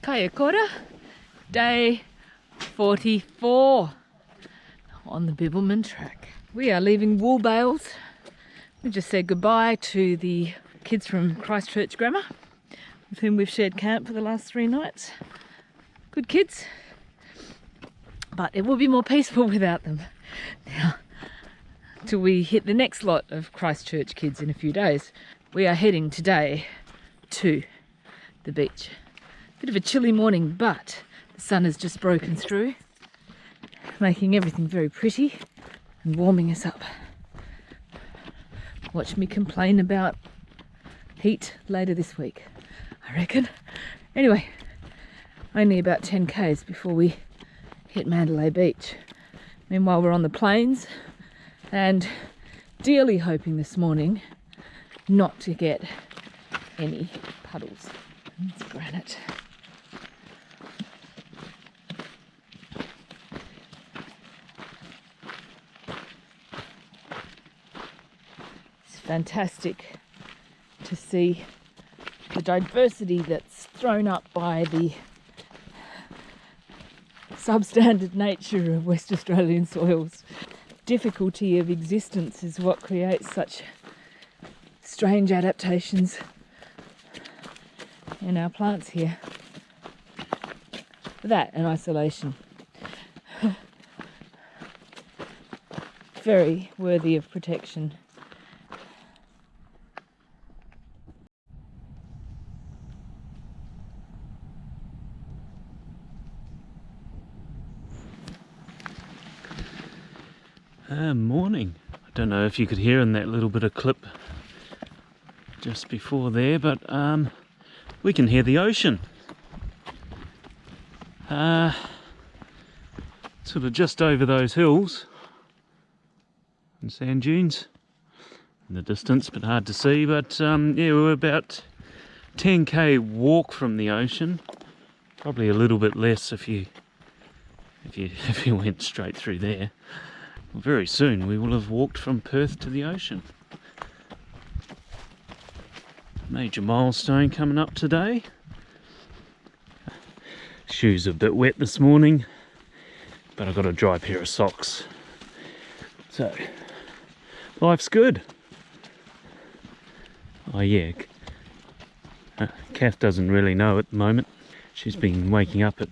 Kaya kora, day 44 on the Bibbulmun Track. We are leaving Woolbales. We just said goodbye to the kids from Christchurch Grammar, with whom we've shared camp for the last 3 nights. Good kids, but it will be more peaceful without them now till we hit the next lot of Christchurch kids in a few days. We are heading today to the beach. Bit of a chilly morning, but the sun has just broken through, making everything very pretty and warming us up. Watch me complain about heat later this week, I reckon. Anyway, only about 10 k's before we hit Mandalay Beach. Meanwhile, we're on the plains and dearly hoping this morning not to get any puddles. It's granite. It's fantastic to see the diversity that's thrown up by the substandard nature of West Australian soils. Difficulty of existence is what creates such strange adaptations in our plants here. That and isolation. Very worthy of protection. Morning. I don't know if you could hear in that little bit of clip just before there, but we can hear the ocean. Sort of just over those hills and sand dunes in the distance, but hard to see. But yeah, we're about 10k walk from the ocean. Probably a little bit less if you went straight through there. Very soon we will have walked from Perth to the ocean. Major milestone coming up today. Shoes are a bit wet this morning, but I've got a dry pair of socks. So, life's good. Oh yeah, Kath doesn't really know at the moment. She's been waking up at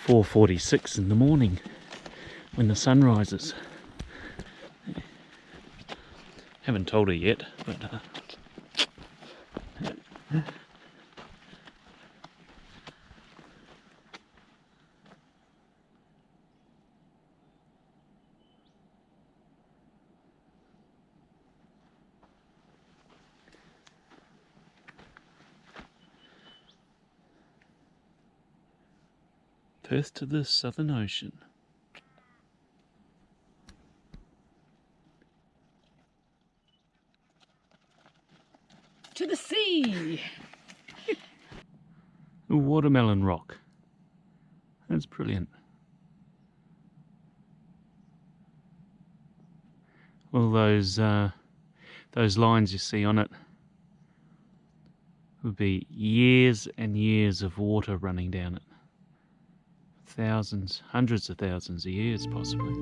4:46 in the morning when the sun rises. Haven't told her yet, but Perth to the Southern Ocean. To the sea! A watermelon rock. That's brilliant. All those lines you see on it would be years and years of water running down it. Thousands, hundreds of thousands of years possibly.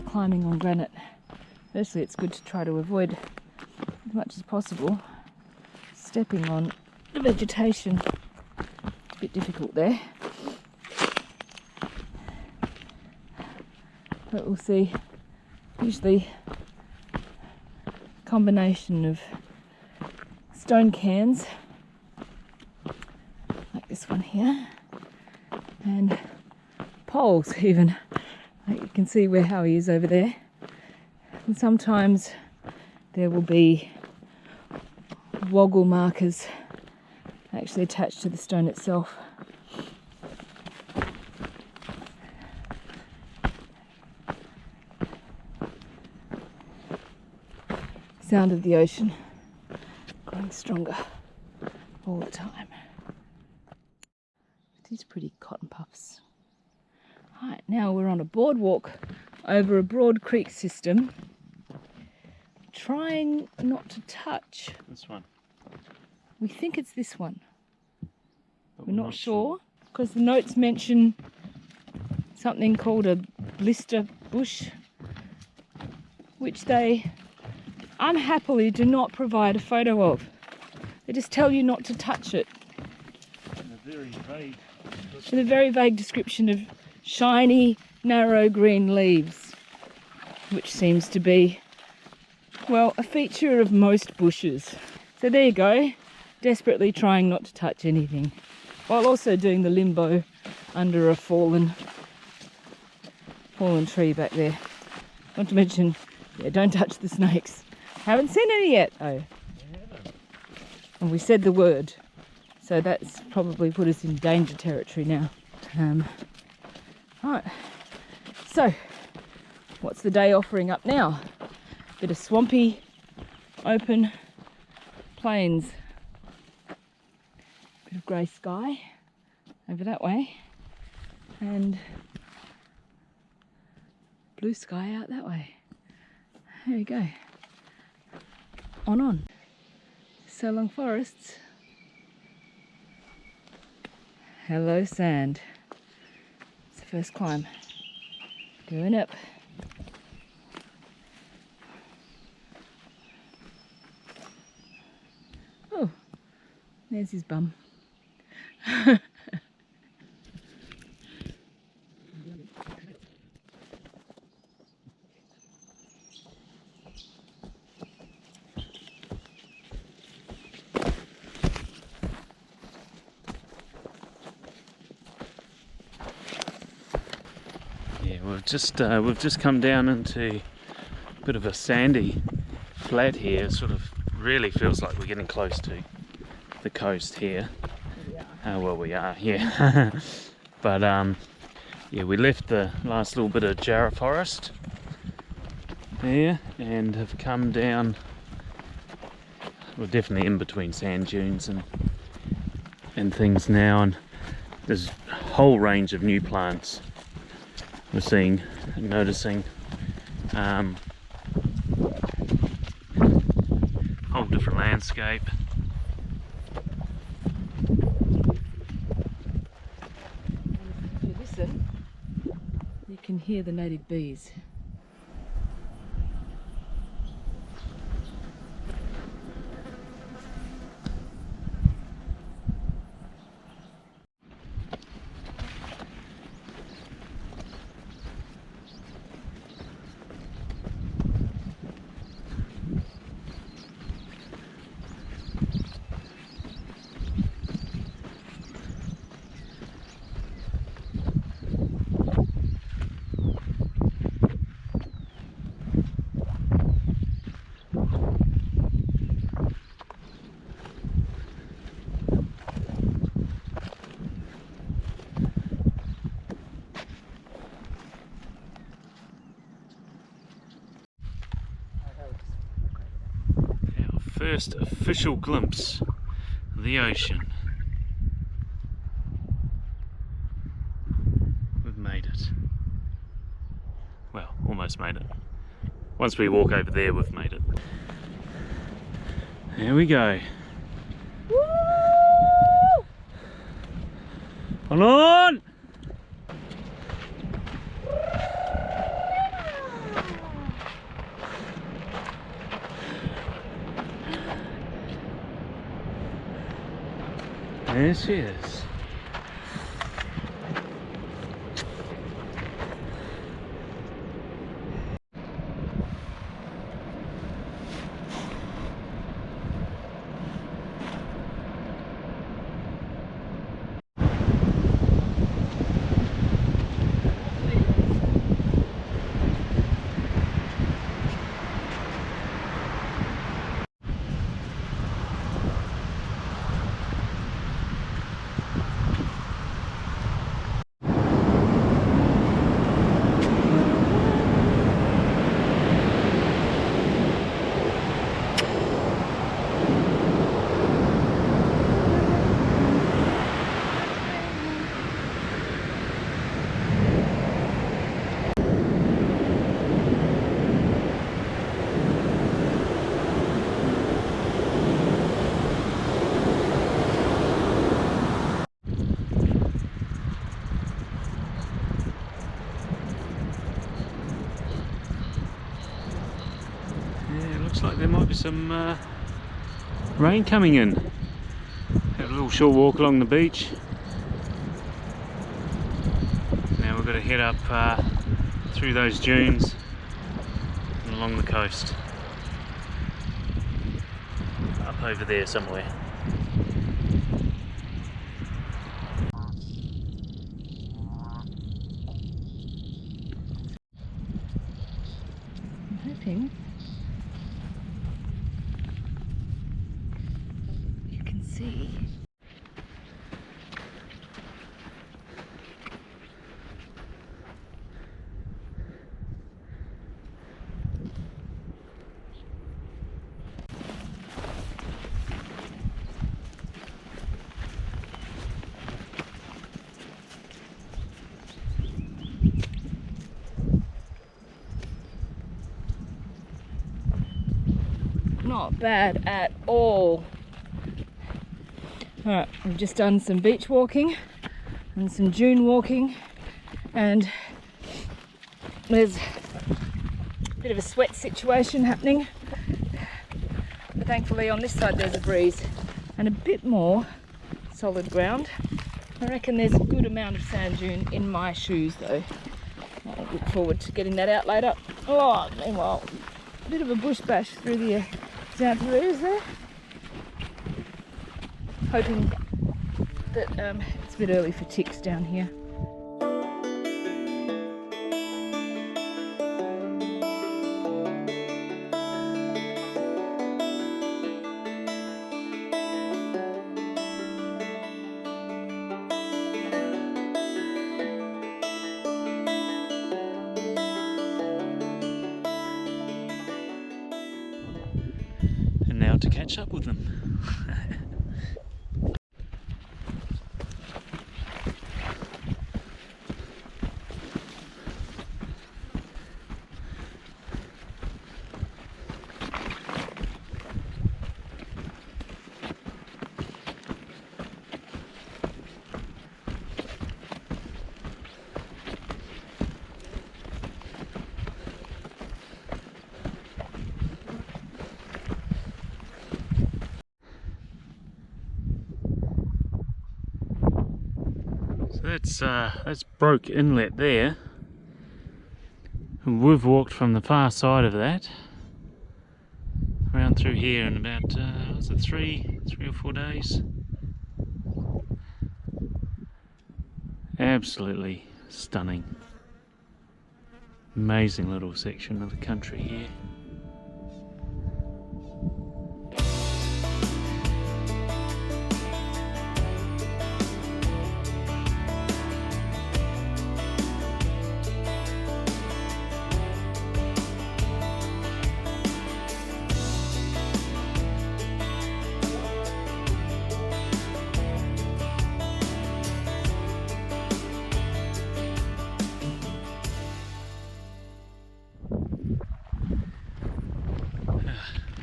Climbing on granite. Firstly, it's good to try to avoid as much as possible stepping on the vegetation. A bit difficult there, but we'll see. Usually combination of stone cans, like this one here, and poles even. Like you can see how he is over there. And sometimes there will be woggle markers actually attached to the stone itself. Sound of the ocean growing stronger all the time. These pretty cotton puffs. Right, now we're on a boardwalk over a broad creek system, trying not to touch. This one. We think it's this one. But We're not sure because the notes mention something called a blister bush, which they unhappily do not provide a photo of. They just tell you not to touch it. In a very vague description of shiny, narrow green leaves, which seems to be, well, a feature of most bushes. So there you go, desperately trying not to touch anything, while also doing the limbo under a fallen tree back there. Not to mention, yeah, don't touch the snakes. Haven't seen any yet, though. And we said the word, so that's probably put us in danger territory now. Right, so what's the day offering up now? Bit of swampy, open plains. Bit of grey sky over that way, and blue sky out that way. There we go. On. So long forests. Hello sand. It's the first climb. Going up. Oh, there's his bum. We've just come down into a bit of a sandy flat here. It sort of really feels like we're getting close to the coast here. Well, we are, yeah. But yeah, we left the last little bit of jarrah forest there and have come down. We're definitely in between sand dunes and things now, and there's a whole range of new plants we're seeing and noticing. Whole different landscape. If you listen, you can hear the native bees. First official glimpse of the ocean. We've made it. Well, almost made it. Once we walk over there, we've made it. There we go. Woo! Hold on! There she is. looks like there might be some rain coming in. Have a little short walk along the beach. Now we've got to head up through those dunes and along the coast. Up over there somewhere. I'm hoping you can see. Not bad at all. Alright, we've just done some beach walking and some dune walking, and there's a bit of a sweat situation happening, but thankfully on this side there's a breeze and a bit more solid ground. I reckon there's a good amount of sand dune in my shoes though. I look forward to getting that out later. Oh, meanwhile, a bit of a bush bash through the Zantaroos there. Hoping that it's a bit early for ticks down here. And now to catch up with them. That's Broke Inlet there, and we've walked from the far side of that around through here in about was it three or 4 days. Absolutely stunning, amazing little section of the country here.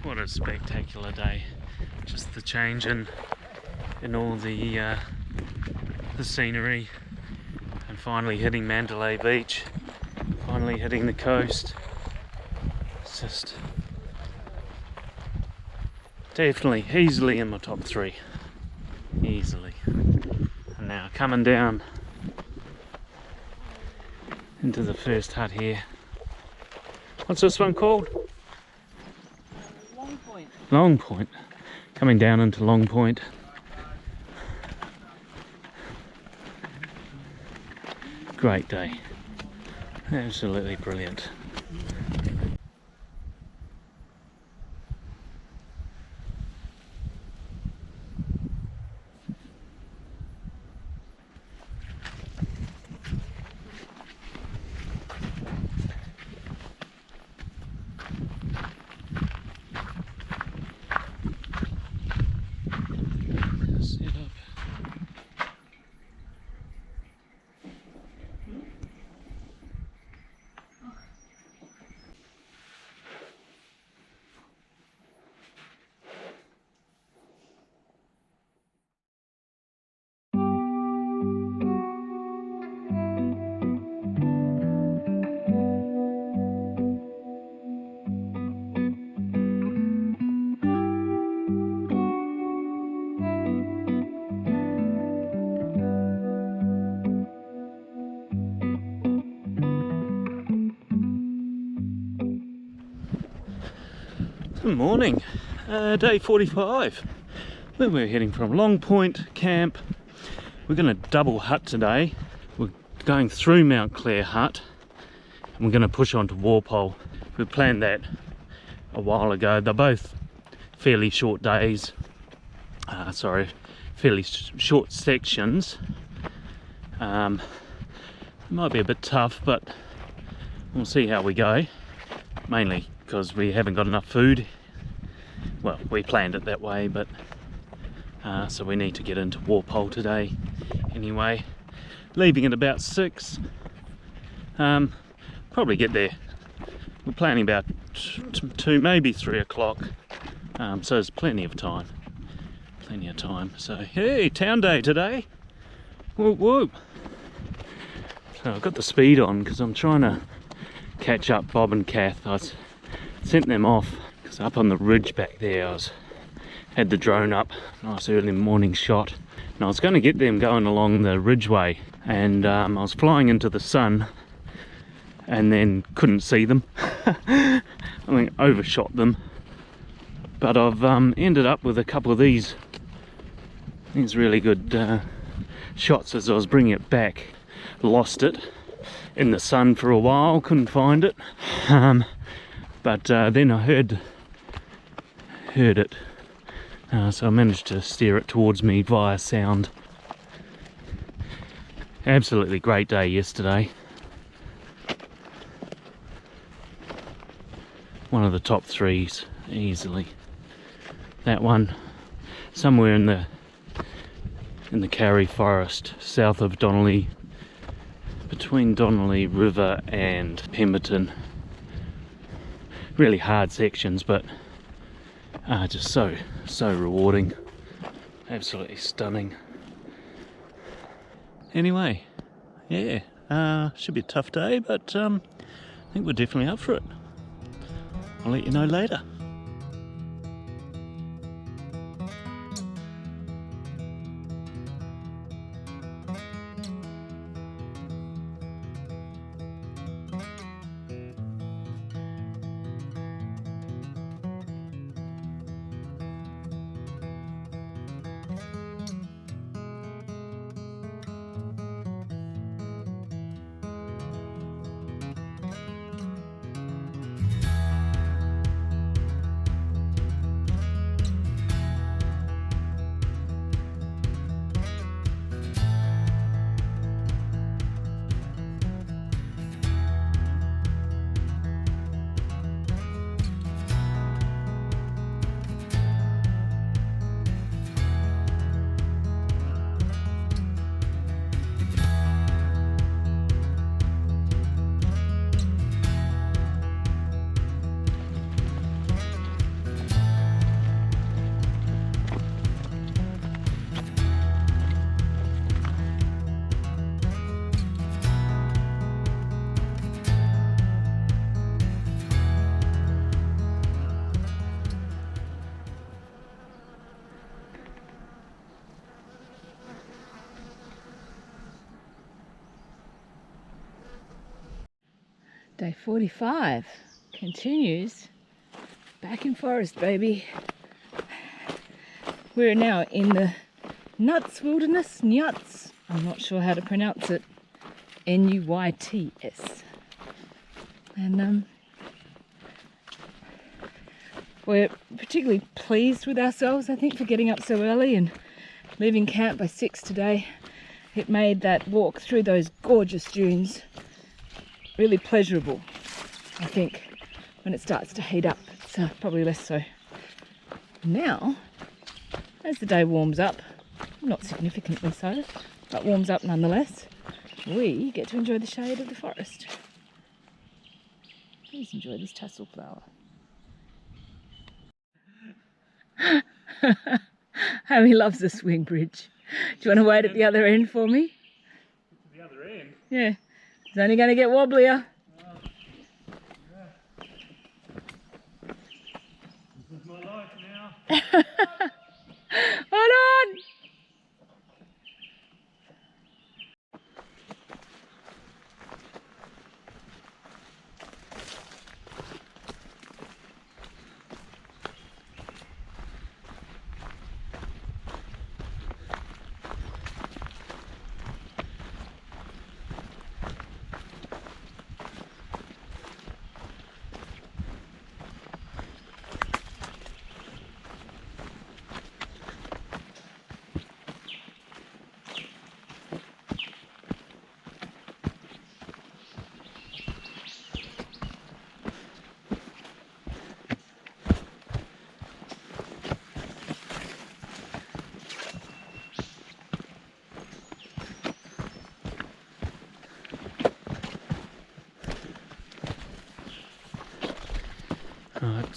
What a spectacular day! Just the change in all the scenery, and finally hitting Mandalay Beach, finally hitting the coast. It's just definitely easily in my top 3, easily. And now coming down into the first hut here. What's this one called? Long Point. Coming down into Long Point. Great day. Absolutely brilliant. Good morning, day 45. Then we're heading from Long Point Camp. We're going to double hut today. We're going through Mount Clare Hut and we're going to push on to Walpole. We planned that a while ago. They're both fairly short days, fairly short sections. It might be a bit tough, but we'll see how we go. Mainly because we haven't got enough food. Well, we planned it that way, but so we need to get into Walpole today anyway. Leaving at about 6. Probably get there. We're planning about 2, maybe 3 o'clock. So there's plenty of time. Plenty of time. So hey, town day today. Whoop whoop. So I've got the speed on because I'm trying to catch up Bob and Kath. I sent them off because up on the ridge back there I had the drone up, nice early morning shot, and I was going to get them going along the ridgeway, and I was flying into the sun and then couldn't see them. I mean, overshot them, but I've ended up with a couple of these really good shots as I was bringing it back. Lost it in the sun for a while, couldn't find it, but then I heard it, so I managed to steer it towards me via sound. Absolutely great day yesterday. One of the top 3s easily. That one somewhere in the Karri Forest south of Donnelly, between Donnelly River and Pemberton. Really hard sections, but just so rewarding. Absolutely stunning. Anyway, yeah, should be a tough day, but I think we're definitely up for it. I'll let you know later. Day 45 continues. Back in forest, baby. We're now in the Nuts Wilderness. Nuts. I'm not sure how to pronounce it. N-U-Y-T-S. And we're particularly pleased with ourselves, I think, for getting up so early and leaving camp by 6 today. It made that walk through those gorgeous dunes really pleasurable. I think when it starts to heat up, it's probably less so. Now, as the day warms up, not significantly so, but warms up nonetheless, we get to enjoy the shade of the forest. Please enjoy this tassel flower. Harry loves the swing bridge. Do you want to wait at the other end for me? The other end? Yeah. It's only going to get wobblier. This is my life now. Hold on!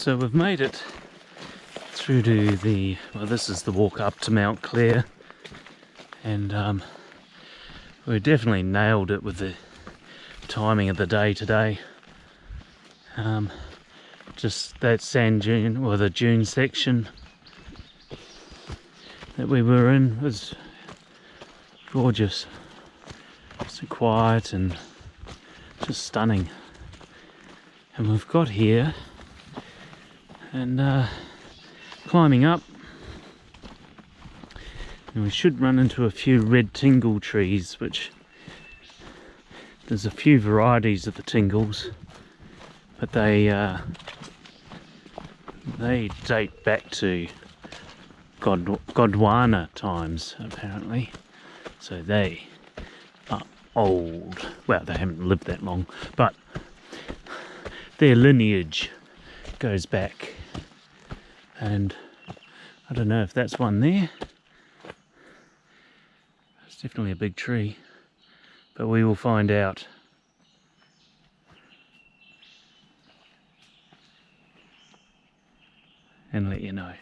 So we've made it through to the, well, this is the walk up to Mount Clare, and we definitely nailed it with the timing of the day today. Just that sand dune, or the dune section that we were in, was gorgeous. So quiet and just stunning. And we've got here and climbing up, and we should run into a few red tingle trees, which there's a few varieties of the tingles, but they date back to Gondwana times apparently, so they are old. Well, they haven't lived that long, but their lineage goes back, and I don't know if that's one there. It's definitely a big tree, but we will find out. And let you know.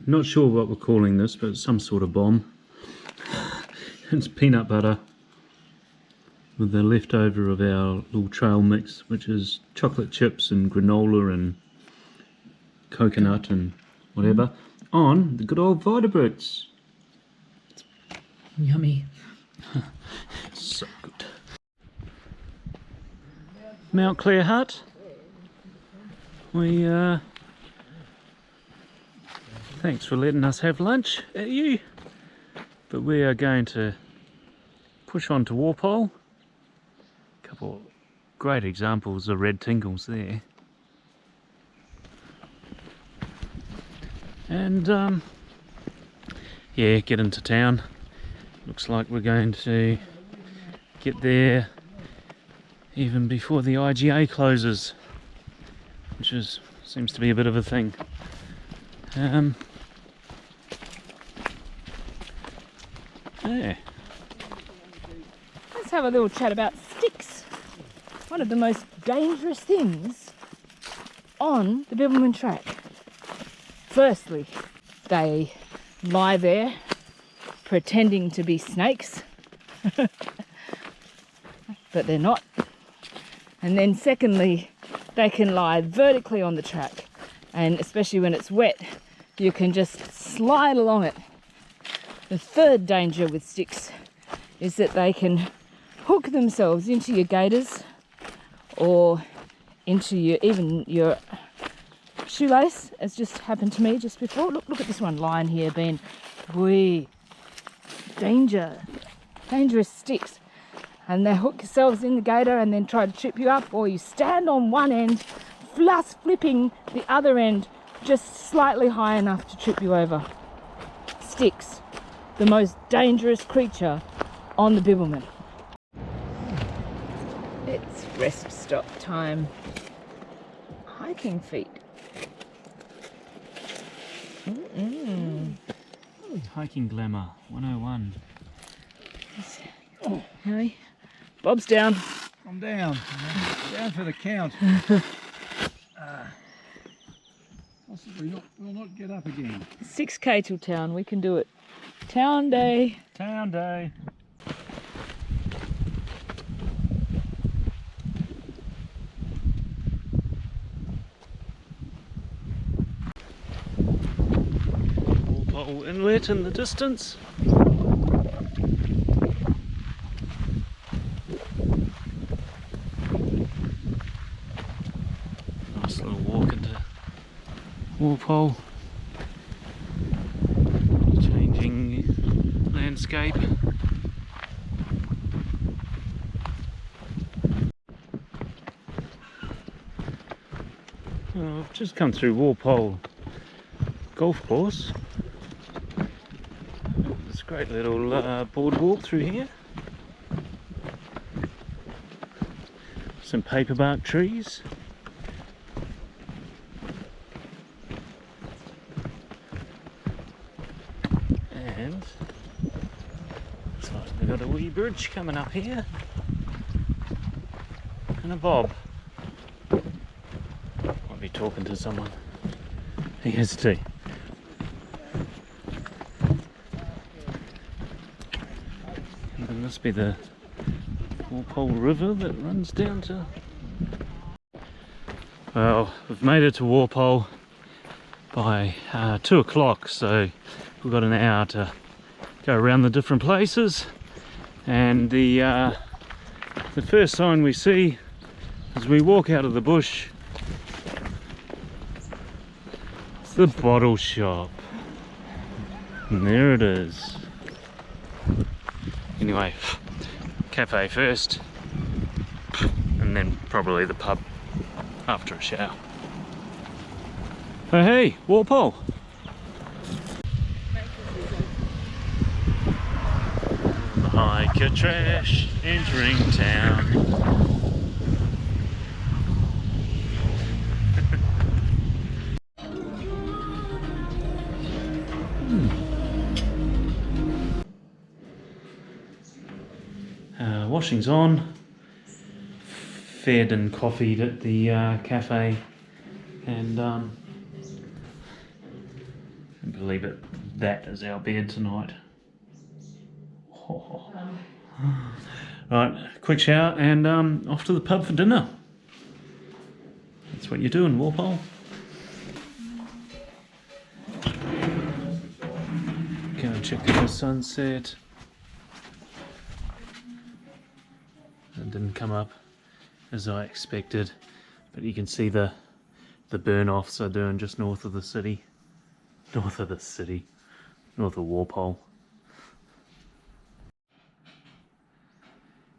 Not sure what we're calling this, but it's some sort of bomb. It's peanut butter with the leftover of our little trail mix, which is chocolate chips and granola and coconut and whatever, on the good old Vitabrits. Yummy. So good. Mount Clare Hut. We thanks for letting us have lunch at you, but we are going to push on to Walpole. A couple of great examples of red tingles there, and yeah, get into town. Looks like we're going to get there even before the IGA closes, which seems to be a bit of a thing. Yeah. Let's have a little chat about sticks. One of the most dangerous things on the Bibbulmun Track. Firstly, they lie there pretending to be snakes, but they're not. And then secondly, they can lie vertically on the track, and especially when it's wet, you can just slide along it. The third danger with sticks is that they can hook themselves into your gaiters or into even your shoelace, as just happened to me just before. Look at this one lying here being dangerous sticks, and they hook yourselves in the gaiter and then try to trip you up, or you stand on one end flipping the other end just slightly high enough to trip you over. Sticks, the most dangerous creature on the Bibbulmun. It's rest stop time. Hiking feet. Hiking Glamour 101. Harry, Bob's down. I'm down. Down for the count. Possibly not. We'll not get up again. 6k till town. We can do it. Town day. Town day. Walpole Inlet in the distance. Nice little walk into Walpole. Changing landscape. Oh, I've just come through Walpole golf course. This great little boardwalk through here. Some paperbark trees. And got a wee bridge coming up here. And a bob. Might be talking to someone. He has tea. There must be the Walpole River that runs down to... Well, we've made it to Walpole by 2 o'clock, so we've got an hour to go around the different places. And the first sign we see as we walk out of the bush is the bottle shop. And there it is. Anyway, cafe first, and then probably the pub after a shower. Oh hey, Walpole! The hiker trash entering town. Washing's on. Fed and coffeed at the cafe, and can't believe it, that is our bed tonight. Oh. Right, quick shower and off to the pub for dinner. That's what you do in Walpole. Go and check out the sunset. It didn't come up as I expected, but you can see the burn-offs are doing just north of Walpole.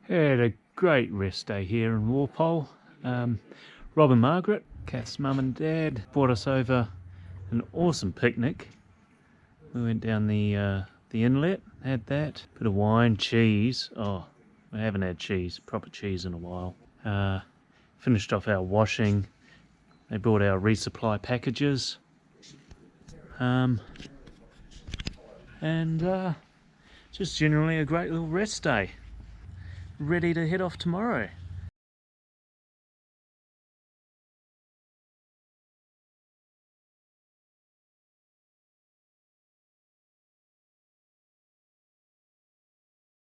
Had a great rest day here in Walpole. Rob and Margaret, Kath's mum and dad, brought us over an awesome picnic. We went down the inlet, had that, bit of wine, cheese. Oh, we haven't had proper cheese in a while. Finished off our washing. They brought our resupply packages. And just generally a great little rest day. Ready to head off tomorrow.